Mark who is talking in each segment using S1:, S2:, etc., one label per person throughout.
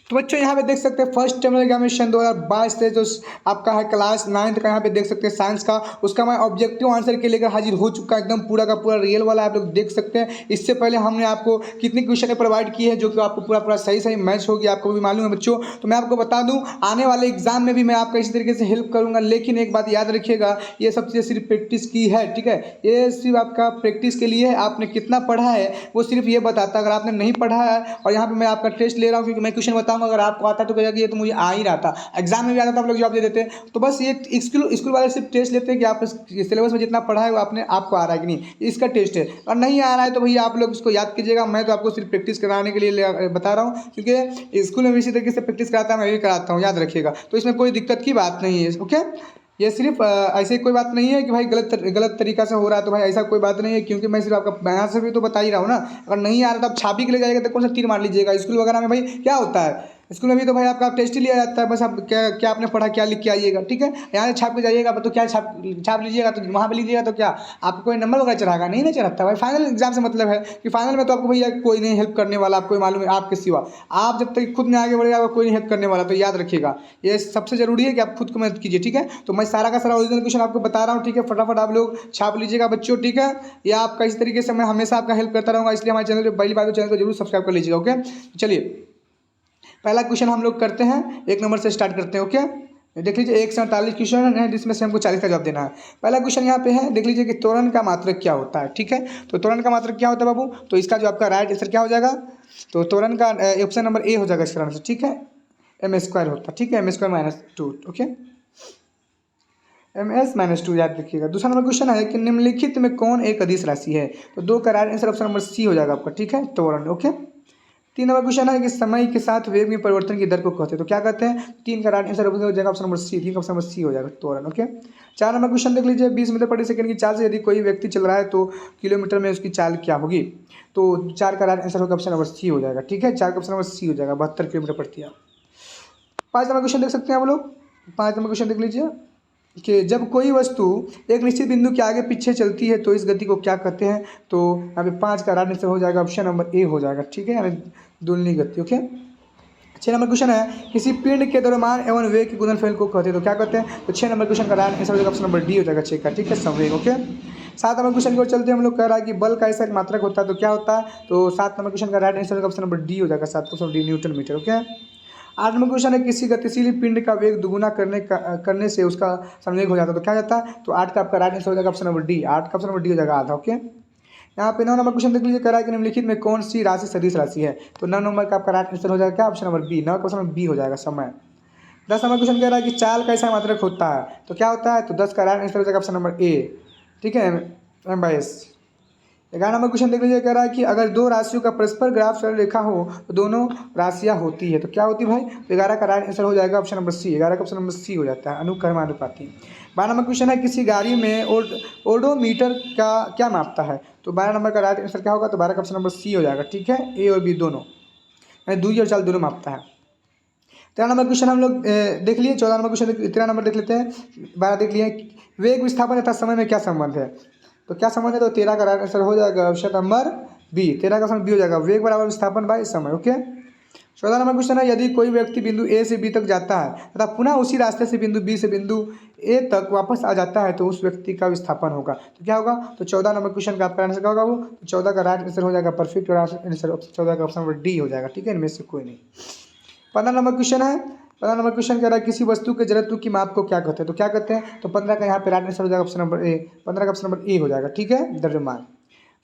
S1: तो बच्चों यहाँ पे देख सकते हैं फर्स्ट टर्म एग्जामिनेशन 2022 से जो आपका है क्लास 9th का, यहाँ पे देख सकते हैं साइंस का, उसका मैं ऑब्जेक्टिव आंसर के लेकर हाजिर हो चुका है, एकदम पूरा का पूरा रियल वाला आप लोग देख सकते हैं। इससे पहले हमने आपको कितनी क्वेश्चन प्रोवाइड की है जो कि आपको पूरा पूरा सही सही मैच होगी, आपको भी मालूम है बच्चों। तो मैं आपको बता दूँ आने वाले एग्जाम में भी मैं आपका इसी तरीके से हेल्प करूँगा, लेकिन एक बात याद रखिएगा, ये सब चीज़ें सिर्फ प्रैक्टिस की है, ठीक है। ये सिर्फ आपका प्रैक्टिस के लिए है, आपने कितना पढ़ा है वो सिर्फ ये बताता है। अगर आपने नहीं पढ़ा है और यहाँ पे मैं आपका टेस्ट ले रहा हूँ क्योंकि मैं क्वेश्चन बताऊँगा, अगर आपको आता है तो कहेगा कि ये तो मुझे आ ही रहा था, एग्जाम में भी आता था, आप लोग जवाब दे देते। तो बस ये स्कूल वाले सिर्फ टेस्ट लेते हैं कि आप सिलेबस में जितना पढ़ा है वो आपको आ रहा है कि नहीं, इसका टेस्ट है। और नहीं आ रहा है तो भैया आप लोग इसको याद कीजिएगा, मैं तो आपको सिर्फ प्रैक्टिस कराने के लिए बता रहा हूँ, क्योंकि स्कूल में भी इसी तरीके से प्रैक्टिस कराता है, मैं भी कराता हूँ, याद रखिएगा। तो इसमें कोई दिक्कत की बात नहीं है, ओके। ये सिर्फ ऐसे कोई बात नहीं है कि भाई गलत तरीका से हो रहा है, तो भाई ऐसा कोई बात नहीं है, क्योंकि मैं सिर्फ आपका यहाँ से भी तो बता ही रहा हूँ ना। अगर नहीं आ रहा तो आप छापी के लिए जाएगा तो कौन सा तीर मार लीजिएगा। स्कूल वगैरह में भाई क्या होता है, स्कूल में भी तो भाई आपका टेस्ट ही लिया जाता है, बस आप क्या क्या आपने पढ़ा क्या लिख के आइएगा, ठीक है। यहाँ से छाप के जाइएगा तो क्या छाप लीजिएगा, तो वहाँ पे लीजिएगा तो क्या आपको कोई नंबर वगैरह चढ़ाएगा, नहीं ना चढ़ाता भाई। फाइनल एग्जाम से मतलब है कि फाइनल में तो आपको भैया कोई नहीं हेल्प करने वाला, आपको मालूम है, आपके सिवा। आप जब तक खुद में आगे बढ़ेगा कोई नहीं हेल्प करने वाला, तो याद रखिएगा ये सबसे जरूरी है कि आप खुद को मदद कीजिए, ठीक है। तो मैं सारा का सारा ओरिजिनल क्वेश्चन आपको बता रहा हूँ, ठीक है। फटाफट आप लोग छाप लीजिएगा बच्चों, ठीक है। या आपका इस तरीके से मैं हमेशा आपका हेल्प करता रहूँगा, इसलिए हमारे चैनल पर पहली बार चैनल को जरूर सब्सक्राइब कर लीजिएगा, ओके। चलिए पहला क्वेश्चन हम लोग करते हैं, 1 नंबर से स्टार्ट करते हैं, ओके। देख लीजिए 1 से 48 क्वेश्चन है, जिसमें से हमको 40 का जवाब देना है। पहला क्वेश्चन यहाँ पे है, देख लीजिए कि त्वरण का मात्रक क्या होता है, ठीक है। तो त्वरण का मात्रक क्या होता है बाबू, तो इसका जो आपका राइट आंसर क्या हो जाएगा, तो त्वरण का ऑप्शन नंबर ए हो जाएगा इसका आंसर, ठीक है। m² होता है, ठीक है, m² - 2, ओके, ms - 2 याद रखिएगा। दूसरा नंबर क्वेश्चन है कि निम्नलिखित में कौन एक अदिश राशि है, तो 2 का right answer option number C हो जाएगा आपका, ठीक है, त्वरण, ओके। 3 नंबर क्वेश्चन है कि समय के साथ वेग में परिवर्तन की दर को कहते हैं, तो क्या कहते हैं, 3 का राइट आंसर हो जाएगा ऑप्शन नंबर सी, 3 का ऑप्शन नंबर सी हो जाएगा त्वरण, ओके। 4 नंबर क्वेश्चन देख लीजिए, 20 मीटर प्रति सेकंड की चाल से यदि कोई व्यक्ति चल रहा है तो किलोमीटर में उसकी चाल क्या होगी, तो 4 का राइट आंसर होगा ऑप्शन नंबर सी हो जाएगा, ठीक है, 4 का ऑप्शन नंबर सी हो जाएगा, 72 किलोमीटर प्रति आवर। 5 नंबर क्वेश्चन देख सकते हैं आप लोग, 5 नंबर क्वेश्चन देख लीजिए कि जब कोई वस्तु एक निश्चित बिंदु के आगे पीछे चलती है तो इस गति को क्या कहते हैं, तो यहाँ पे 5 का राइट आंसर हो जाएगा ऑप्शन नंबर ए हो जाएगा, ठीक है, यानी दुलनी गति, ओके। 6 नंबर क्वेश्चन है किसी पिंड के द्रव्यमान एवं वेग के गुणनफल को कहते हैं, तो क्या कहते हैं, तो 6 नंबर क्वेश्चन का राइट आंसर हो जाएगा ऑप्शन नंबर डी हो जाएगा 6 का, ठीक है, संवेग, ओके। 7 नंबर क्वेश्चन की ओर चलते हैं हम लोग, कह रहा है कि बल का ऐसा एक मात्रक होता है, तो क्या होता है, तो 7 नंबर क्वेश्चन का राइट आंसर होगा ऑप्शन नंबर डी हो जाएगा, 7 option D newton metre, okay. 8 number question है किसी गतिशील पिंड का वेग दुगुना करने से उसका संवेग हो जाता है, तो क्या जाता है, तो 8 का आपका राइट आंसर हो जाएगा ऑप्शन नंबर डी, 8 का ऑप्शन नंबर डी हो जाएगा आधा, ओके। यहाँ पे 9 नंबर क्वेश्चन देख लीजिए, कह रहा है कि निम्नलिखित में कौन सी राशि सदिश राशि है, तो 9 नंबर का आपका राइट आंसर हो जाएगा क्या, ऑप्शन नंबर बी, 9 का ऑप्शन नंबर बी हो जाएगा समय। 10 नंबर क्वेश्चन कह रहा है कि चाल का ऐसा मात्रक होता है, तो क्या होता है, तो 10 का राइट आंसर हो जाएगा ऑप्शन नंबर ए, ठीक है, m/s। 11 नंबर क्वेश्चन देख लीजिए, कह रहा है कि अगर दो राशियों का परस्पर ग्राफ सरल रेखा हो तो दोनों राशियां होती है, तो क्या होती है भाई, तो 11 का राइट आंसर हो जाएगा ऑप्शन नंबर सी, 11 का ऑप्शन नंबर सी हो जाता है, अनुक्रमानुपाती। 12 नंबर क्वेश्चन है किसी गाड़ी में ओडोमीटर का क्या मापता है, तो 12 नंबर का राइट आंसर क्या होगा, तो 12 का ऑप्शन नंबर सी हो जाएगा, ठीक है, ए और बी दोनों, यानी दूरी और चाल दोनों मापता है। 13 नंबर क्वेश्चन हम लोग देख लिए, 14 नंबर क्वेश्चन 13 नंबर देख लेते हैं, 12 देख लिए, वेग विस्थापन तथा समय में क्या संबंध है, तो क्या संबंध है, तो 13 का राइट आंसर हो जाएगा ऑप्शन नंबर बी, 13 का ऑप्शन बी हो जाएगा, वेग बराबर विस्थापन बाय समय, ओके। 14 नंबर क्वेश्चन है यदि कोई व्यक्ति बिंदु ए से बी तक जाता है तथा पुनः उसी रास्ते से बिंदु बी से बिंदु ए तक वापस आ जाता है तो उस व्यक्ति का विस्थापन होगा, तो क्या होगा, तो 14 नंबर क्वेश्चन का आपका आंसर क्या होगा, वो तो 14 का राइट आंसर हो जाएगा परफेक्ट आंसर 14 का ऑप्शन नंबर डी हो जाएगा, ठीक है, इनमें से कोई नहीं। 15 नंबर क्वेश्चन है, 15 नंबर क्वेश्चन कह रहा है किसी वस्तु के जड़त्व की माप को क्या कहते हैं, तो क्या कहते हैं, तो 15 का यहाँ पे राइट आंसर हो जाएगा ऑप्शन नंबर ए, 15 का ऑप्शन नंबर ए हो जाएगा, ठीक है, द्रव्यमान।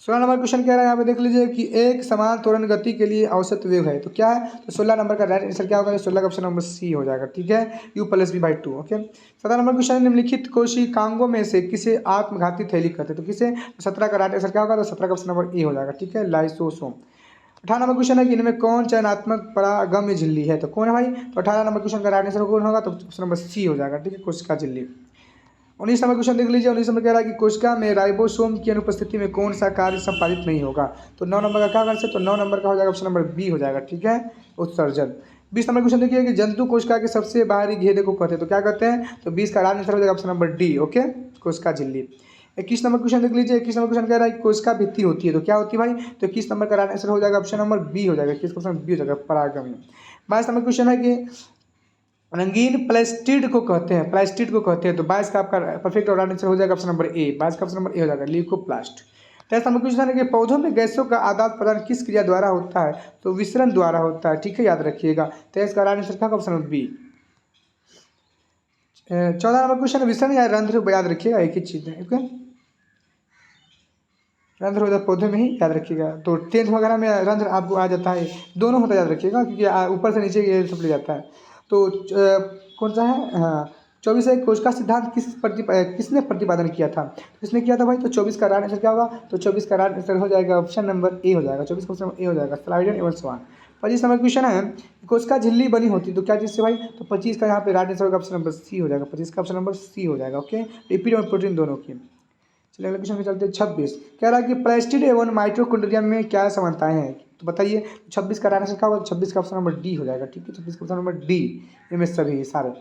S1: 16 नंबर क्वेश्चन कह रहा है यहाँ पे देख लीजिए कि एक समान त्वरण गति के लिए औसत वेग है, तो क्या है, तो 16 नंबर का राइट आंसर क्या होगा, 16 का ऑप्शन नंबर सी हो जाएगा, ठीक है, u+v/2, ओके। 17 नंबर क्वेश्चन निम्नलिखित कोशिकांगों में से किसे आत्मघाती थैली कहते हैं, तो किसे, 17 का राइट आंसर क्या होगा, तो 17 का ऑप्शन नंबर ए हो जाएगा, ठीक है, लाइसोसोम। 18 नंबर क्वेश्चन है कि इनमें कौन चयनात्मक परागम्य झिल्ली है, तो कौन है भाई, तो 18 नंबर क्वेश्चन का राइट आंसर कौन होगा, तो ऑप्शन नंबर सी हो जाएगा, ठीक है, कोशिका झिल्ली। 19 नंबर क्वेश्चन देख लीजिए, 19 नंबर कह रहा है कि कोशिका में राइबोसोम की अनुपस्थिति में कौन सा कार्य संपादित नहीं होगा, तो 9 नंबर का क्या आंसर, तो 9 नंबर का हो जाएगा ऑप्शन नंबर बी हो जाएगा, ठीक है, उत्सर्जन। 20 नंबर क्वेश्चन देखिए कि जंतु कोशिका के सबसे बाहरी घेरे को कहते हैं, तो क्या कहते हैं, तो 20 का राइट आंसर हो जाएगा ऑप्शन नंबर डी, ओके, कोशिका झिल्ली। 21 नंबर क्वेश्चन देख लीजिए, 21 नंबर क्वेश्चन कह रहा है कि कोशिका भित्ति होती है, तो क्या होती है भाई, तो 21 नंबर का राइट आंसर हो जाएगा ऑप्शन नंबर बी हो जाएगा, 21 का ऑप्शन बी हो जाएगा, परागम्य। 22 नंबर क्वेश्चन है कि रंगीन प्लास्टिड को कहते हैं, प्लास्टिड को कहते हैं। तो 22 का आपका परफेक्ट और राइट आंसर हो जाएगा ऑप्शन नंबर ए। 22 का ऑप्शन नंबर ए हो जाएगा ल्यूकोप्लास्ट। 23 नंबर क्वेश्चन है कि पौधों में गैसों का आदान प्रदान किस क्रिया द्वारा होता है? तो विसरण द्वारा होता है, ठीक है, याद रखिएगा। 23 का राइट आंसर क्या होगा? Option number B. 14 number question है विसरण या रंध्र, याद रखिएगा एक ही चीज है, ओके। रंध्र होता है पौधे में ही, याद रखिएगा। तो 10th वगैरह में रंध्र आपको आ जाता है, दोनों होता है, याद रखिएगा, क्योंकि ऊपर से नीचे ये सब ले जाता है। तो कौन सा है? हाँ, 24 है कोश का सिद्धांत किसने प्रतिपादन किया था? किसने किया था भाई? तो 24 का राइट आंसर क्या होगा? तो 24 का राइट आंसर हो जाएगा ऑप्शन नंबर ए हो जाएगा। 24 का ऑप्शन नंबर ए हो जाएगा, स्लाइडन एवं स्वान। 25 नंबर क्वेश्चन है कोशिका झिल्ली बनी होती तो क्या चीज़ से भाई? तो 25 का यहाँ पे राइट आंसर होगा ऑप्शन नंबर सी हो जाएगा। 25 का ऑप्शन नंबर सी हो जाएगा, ओके। लिपिड और प्रोटीन दोनों की। चलिए अगले क्वेश्चन पे चलते हैं। 26 कह रहा है कि प्लास्टिड एवं माइटोकॉन्ड्रिया में क्या समानताएं हैं? तो बताइए। 26 का राइट आंसर क्या होगा? 26 का ऑप्शन नंबर डी हो जाएगा, ठीक है। 26 का ऑप्शन नंबर डी, इनमें सभी सारे।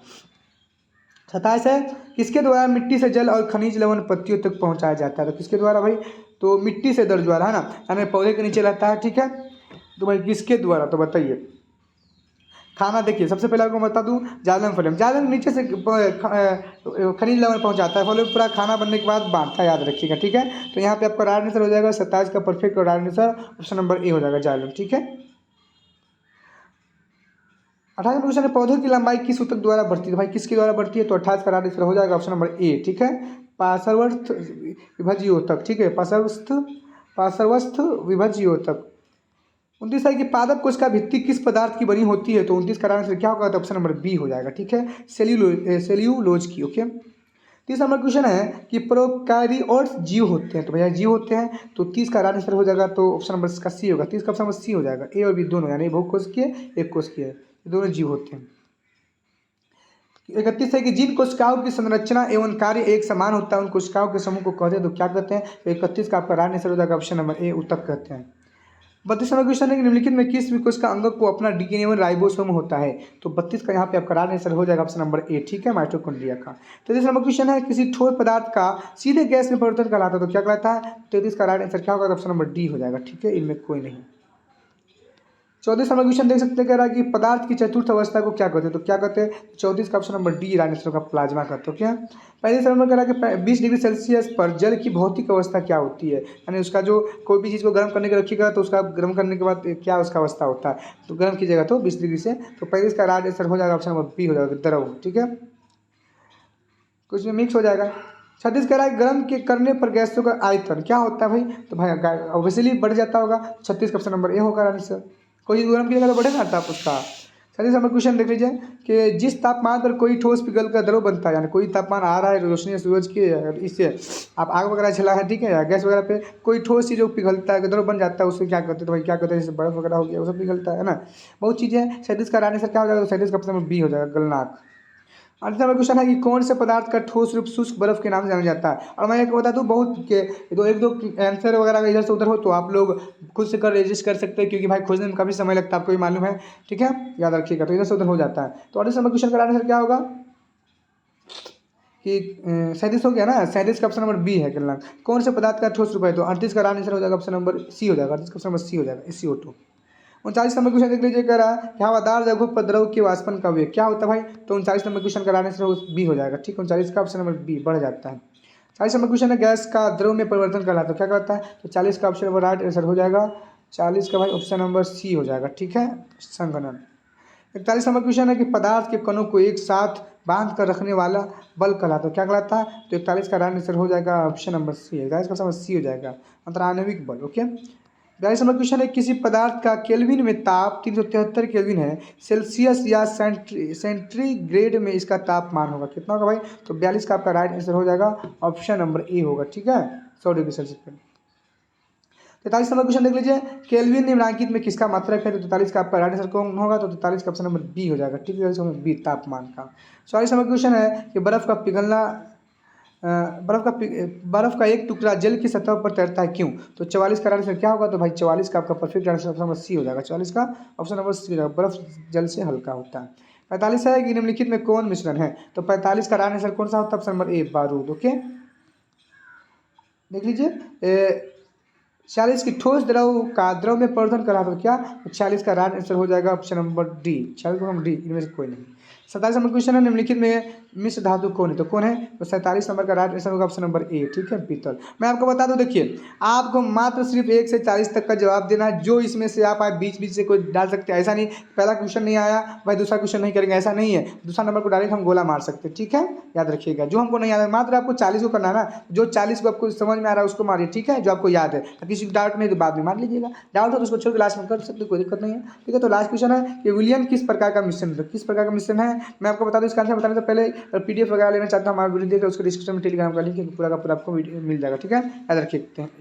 S1: 27 है किसके द्वारा मिट्टी से जल और खनिज लवण पत्तियों तक पहुंचाया जाता है? तो किसके द्वारा भाई? तो मिट्टी से दर द्वारा, है ना, यानी पौधे के नीचे रहता है, ठीक है। तो भाई किसके द्वारा? तो बताइए। खाना देखिए, सबसे पहले आपको बता दूं, जालम फलम, जालम नीचे से खनिज लवण पहुंचाता है, फलम पूरा खाना बनने के बाद बांटता है, याद रखिएगा, ठीक है। तो यहाँ पे आपका राइट आंसर हो जाएगा 27 का परफेक्ट और right answer option number A हो जाएगा, जालम, ठीक है। 28 क्वेश्चन है पौधों की लंबाई किस ऊतक द्वारा बढ़ती है? भाई किसके द्वारा बढ़ती है? तो 28 का राइट आंसर हो जाएगा ऑप्शन नंबर ए, ठीक है। पार्श्वस्थ विभज्योतक, ठीक है, पार्श्वस्थ विभज्योतक। 29 है कि पादप कोश का भित्ति किस पदार्थ की बनी होती है? तो 29 का राइट आंसर क्या होगा? तो ऑप्शन नंबर बी हो जाएगा, ठीक है, सेल्यूलोज की, ओके। 30 नंबर क्वेश्चन है कि प्रोकैरियोट्स जीव होते हैं। तो भैया जीव होते हैं, तो 30 का राइट आंसर हो जाएगा तो ऑप्शन नंबर का सी होगा। 30 का ऑप्शन नंबर सी हो जाएगा, ए और बी दोनों, यानी बहु कोशिकीय एक कोशिकीय, ये दोनों जीव होते हैं। 31 है कि जिन कोशिकाओं की संरचना एवं कार्य एक समान होता है उन कोशिकाओं के समूह को कहते हैं, तो क्या कहते हैं? तो 31 का आपका राइट आंसर हो जाएगा ऑप्शन नंबर ए, ऊतक कहते हैं। 32 नंबर क्वेश्चन है कि निम्नलिखित में किस कोशिका अंग को अपना डीएनए एवं राइबोसोम होता है? तो 32 का यहाँ पे आपका राइट आंसर हो जाएगा ऑप्शन नंबर ए, ठीक है, माइटोकॉन्ड्रिया का। 33 नंबर क्वेश्चन है किसी ठोस पदार्थ का सीधे गैस में परिवर्तन कहलाता है, तो क्या कहलाता है? 33 का राइट आंसर क्या होगा? ऑप्शन नंबर डी हो जाएगा, ठीक है, इनमें कोई नहीं। 34 नंबर क्वेश्चन देख सकते हैं, कह रहा है कि पदार्थ की चतुर्थ अवस्था को क्या कहते हैं? तो क्या कहते हैं? 34 का option number D right answer का प्लाज्मा कहते हो, क्या। 35 नंबर कह रहा है कि 20 डिग्री सेल्सियस पर जल की भौतिक अवस्था क्या होती है? यानी उसका जो कोई भी चीज़ को गर्म करने के रखिएगा तो उसका गर्म करने के बाद क्या उसका अवस्था होता है? तो गर्म कीजिएगा तो 20 डिग्री से, तो 35 का राइट आंसर हो जाएगा ऑप्शन नंबर बी हो जाएगा, द्रव, ठीक है, कुछ में मिक्स हो जाएगा। 36 कह रहा है गर्म के करने पर गैसों का आयतन क्या होता है भाई? तो भाई ऑब्वियसली बढ़ जाता होगा। 36 का ऑप्शन नंबर ए होगा आंसर। कोई चीज़ गर्म कीजिएगा तो बढ़ेगा ना ताप उसका। 37 नंबर क्वेश्चन देख लीजिए कि जिस तापमान पर कोई ठोस पिघल का द्रव बनता है, यानी कोई तापमान आ रहा है रोशनी सूरज की, इससे आप आग वगैरह चला है, ठीक है, या गैस वगैरह पे कोई ठोस चीज़ जो पिघलता है, द्रव बन जाता है, उससे क्या करते हैं? तो भाई क्या कहते हैं? जैसे बर्फ वगैरह हो गया वो सब पिघलता है ना, बहुत चीज़ें हैं। 37 का आंसर क्या हो जाएगा? 37 का ऑप्शन नंबर बी हो जाएगा, गलनाक। 38 नंबर क्वेश्चन है कि कौन से पदार्थ का ठोस रूप शुष्क बर्फ के नाम से जाना जाता है? और मैं एक बता दूं, बहुत के एक दो आंसर वगैरह इधर से उधर हो तो आप लोग खुद से कर रजिस्ट कर सकते हैं, क्योंकि भाई खोजने में काफ़ी समय लगता है, आपको भी मालूम है, ठीक है, याद रखिएगा। तो इधर से उधर हो जाता है। तो 38 नंबर क्वेश्चन का आंसर क्या होगा कि 37 हो गया ना, 37 का ऑप्शन नंबर बी है, गलनाक। कौन से पदार्थ का ठोस रूप है? तो 38 का आंसर हो जाएगा ऑप्शन नंबर सी हो जाएगा, 38 का ऑप्शन नंबर सी हो जाएगा, CO2। 39 नंबर क्वेश्चन देख लीजिए, कह रहा है कि हवादार जगहों पर द्रव के वाष्पन का वेग क्या होता है भाई? तो 39 नंबर क्वेश्चन का आंसर बी हो जाएगा, ठीक है, 39 का ऑप्शन नंबर बी, बढ़ जाता है। 40 नंबर क्वेश्चन है गैस का द्रव में परिवर्तन कहलाता है, क्या कहलाता है? तो 40 का ऑप्शन नंबर राइट आंसर हो जाएगा, 40 का भाई ऑप्शन नंबर सी हो जाएगा, ठीक है, संघनन। 41 नंबर क्वेश्चन है कि पदार्थ के कणों को एक साथ बांध कर रखने वाला बल कहलाता है, क्या कहलाता है? तो 41 का राइट आंसर हो जाएगा ऑप्शन नंबर सी है, 41 का ऑप्शन नंबर सी हो जाएगा, अंतराणविक बल, ओके। 42 नंबर क्वेश्चन है किसी पदार्थ का केल्विन में ताप 373 केल्विन है, सेल्सियस या सेंटीग्रेड में इसका तापमान होगा, कितना होगा भाई? तो 42 का आपका राइट आंसर हो जाएगा ऑप्शन नंबर ए होगा, ठीक है, 100 डिग्री सेल्सियस पर। 43 नंबर क्वेश्चन देख लीजिए, केल्विन निम्नांकित में किसका मात्रक है? तो 43 का आपका राइट आंसर कौन होगा? तो 43 का ऑप्शन नंबर बी हो जाएगा, ठीक है, बी तापमान का। 44 नंबर क्वेश्चन है कि बर्फ का पिघलना बर्फ का एक टुकड़ा जल की सतह पर तैरता है क्यों? तो 44 का आंसर क्या होगा? तो भाई 44 का आपका perfect answer option number C हो जाएगा, 44 का ऑप्शन नंबर सी हो जाएगा, बर्फ जल से हल्का होता है। 45 है कि निम्नलिखित में कौन मिश्रण है? तो 45 का आंसर कौन सा होता है? ऑप्शन नंबर ए, बारूद, ओके। देख लीजिए 40 की ठोस द्रव का द्रव में परिवर्तन करा तो क्या, 40 का राइट आंसर हो जाएगा ऑप्शन नंबर डी, 40 को हम डी, इनमें से कोई नहीं। 47 नंबर क्वेश्चन है, निम्नलिखित में मिश्र धातु कौन है, तो कौन है, तो 47 नंबर का राइट आंसर होगा ऑप्शन नंबर ए, ठीक है, पीतल। मैं आपको बता दूं, देखिए आपको मात्र सिर्फ 1 से 40 तक का जवाब देना है, जो इसमें से आप आए बीच बीच से कोई डाल सकते हैं, ऐसा नहीं पहला क्वेश्चन नहीं आया भाई दूसरा क्वेश्चन नहीं करेंगे, ऐसा नहीं है, दूसरा नंबर को डायरेक्ट हम गोला मार सकते हैं, ठीक है, याद रखिएगा। जो हमको नहीं याद है मात्र आपको 40 को करना है ना, जो 40 को आपको समझ में आ रहा है उसको मारिए, ठीक है, जो आपको याद है, किसी को डाउट नहीं तो बाद में मार लीजिएगा, डाउट हो तो उसको छोड़ के लास्ट में कर सकते, कोई दिक्कत नहीं है, ठीक है। तो लास्ट क्वेश्चन है कि विलियन किस प्रकार का मिश्रण है, किस प्रकार का मिश्रण है, मैं आपको बता दूं, इसका आंसर बताने से पहले पीडीएफ वगैरह लेना चाहता हूँ हमारा वीडियो देखिए, उसको डिस्क्रिप्शन में टेलीग्राम का लिंक है, पूरा का पूरा आपको वीडियो मिल जाएगा, ठीक है,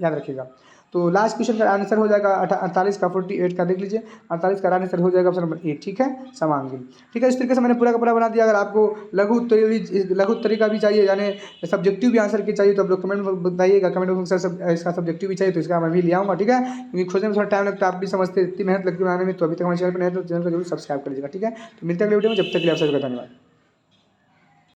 S1: याद रखिएगा। तो लास्ट क्वेश्चन का आंसर हो जाएगा 48 का 48 का देख लीजिए, 48 का आंसर हो जाएगा ऑप्शन नंबर ए, ठीक है, समांगी, ठीक है। इस तरीके से मैंने पूरा का पूरा बना दिया। अगर आपको लघु उत्तरी का भी चाहिए, यानी सब्जेक्टिव भी आंसर की चाहिए, तो आप लोग कमेंट में बताइएगा, कमेंट में सर इसका सब्जेक्टिव भी चाहिए तो इसका मैं भी ले आऊँगा, ठीक है, क्योंकि खोजने में थोड़ा टाइम लगता है, आप भी समझते, इतनी मेहनत लगती है बनाने में, तो अभी तक हमारे चैनल पर नहीं है तो चैनल को जरूर सब्सक्राइब कर लीजिएगा, ठीक है। तो मिलते हैं अगले वीडियो में, जब तक के लिए आप सबका धन्यवाद।